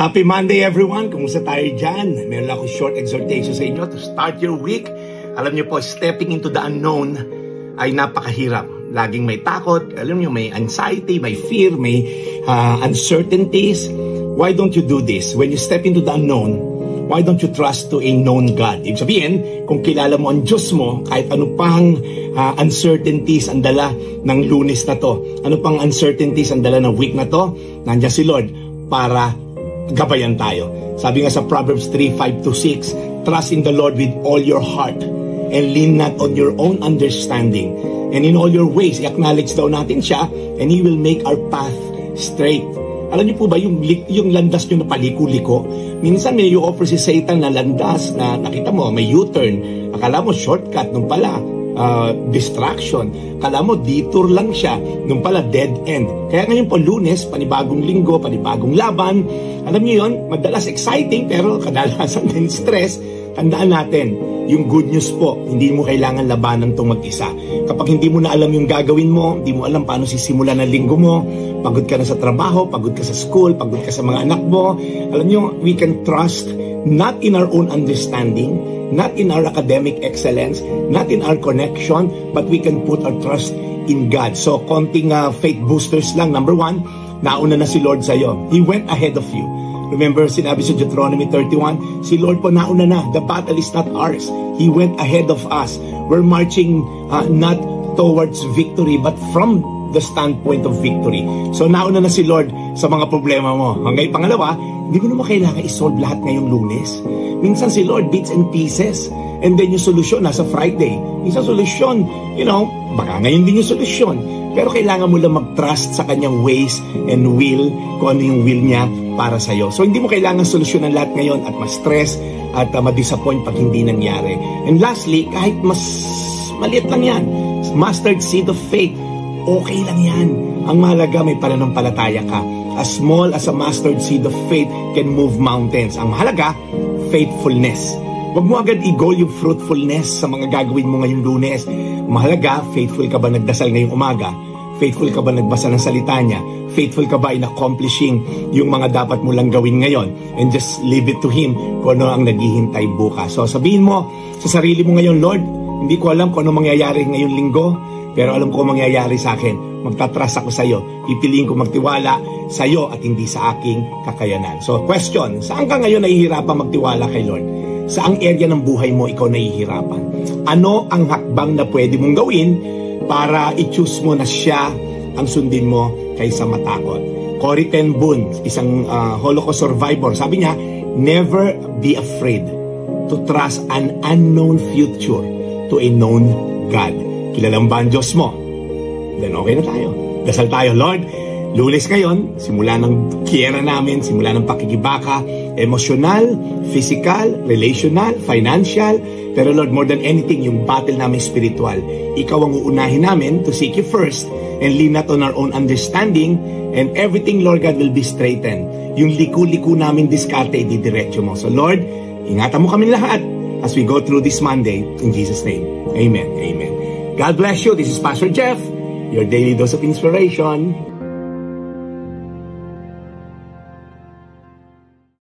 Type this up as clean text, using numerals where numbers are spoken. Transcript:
Happy Monday everyone! Kumusta tayo dyan? Meron ako short exhortation sa inyo to start your week. Alam niyo po, stepping into the unknown ay napakahirap. Laging may takot, alam niyo, may anxiety, may fear, may uncertainties. Why don't you do this? When you step into the unknown, why don't you trust to a known God? Ibig sabihin, kung kilala mo ang Diyos mo, kahit ano pang uncertainties ang dala ng Lunes na to, ano pang uncertainties ang dala ng week na to, nandiyan si Lord para gabayan tayo. Sabi nga sa Proverbs 3:5-6, trust in the Lord with all your heart and lean not on your own understanding. And in all your ways, i-acknowledge daw natin siya and He will make our path straight. Alam niyo po ba, yung landas nyo na paliko-liko, minsan may offer si Satan na landas na nakita mo, may U-turn. Akala mo shortcut, nung pala distraction. Akala mo detour lang siya, nung pala dead end. Kaya ngayon po Lunes, panibagong linggo, panibagong laban. Alam niyo yun, madalas exciting pero kadalasan din stress. Tandaan natin, yung good news po, hindi mo kailangan labanan itong mag-isa. Kapag hindi mo na alam yung gagawin mo, hindi mo alam paano sisimulan ang linggo mo, pagod ka na sa trabaho, pagod ka sa school, pagod ka sa mga anak mo, alam nyo, we can trust not in our own understanding, not in our academic excellence, not in our connection, but we can put our trust in God. So, konting faith boosters lang. Number one, nauna na si Lord sa'yo. He went ahead of you. Remember, sinabi sa Deuteronomy 31, si Lord po nauna na. The battle is not ours. He went ahead of us. We're marching not towards victory, but from the standpoint of victory. So, nauna na si Lord sa mga problema mo. Hanggang pangalawa, hindi mo naman kailangan isolve lahat ngayong Lunes. Minsan si Lord bits and pieces. And then yung solusyon nasa Friday. Minsan solusyon, baka ngayon din yung solusyon. Pero kailangan mo lang mag-trust sa kanyang ways and will, kung ano yung will niya para sa'yo. So hindi mo kailangan solusyonan lahat ngayon at ma-stress at ma-disappoint pag hindi nangyari. And lastly, kahit mas maliit lang yan, mustard seed of faith, okay lang yan. Ang mahalaga may pananampalataya ka. As small as a mustard seed of faith can move mountains. Ang mahalaga, faithfulness. Huwag mo agad i-goal yung fruitfulness sa mga gagawin mo ngayong Lunes. Mahalaga, faithful ka ba nagdasal ngayong umaga? Faithful ka ba nagbasa ng salita niya? Faithful ka ba in accomplishing yung mga dapat mo lang gawin ngayon? And just leave it to Him kung ano ang naghihintay bukas. So sabihin mo sa sarili mo ngayon, Lord, hindi ko alam kung ano mangyayari ngayong linggo, pero alam ko mangyayari sa akin. Magtatrust ako sa iyo. Pipiliin ko magtiwala sa iyo at hindi sa aking kakayanan. So question, saan ka ngayon nahihirapan magtiwala kay Lord? Saang area ng buhay mo ikaw nahihirapan? Ano ang hakbang na pwede mong gawin para i-choose mo na siya ang sundin mo kaysa matakot? Corrie ten Boom, isang Holocaust survivor, sabi niya, never be afraid to trust an unknown future to a known God. Kilalang ba ang Diyos mo? Then okay na tayo. Dasal tayo, Lord. Lunes ngayon, simula ng kiyera namin, simula ng pakikibaka, emosyonal, physical, relational, financial, pero Lord, more than anything, yung battle namin spiritual. Ikaw ang uunahin namin to seek you first and lean not on our own understanding, and everything, Lord God, will be straightened. Yung liku-liku namin diskarte, ididiretso mo. So Lord, ingatan mo kami lahat as we go through this Monday. In Jesus' name, amen. Amen. God bless you. This is Pastor Jeff, your daily dose of inspiration.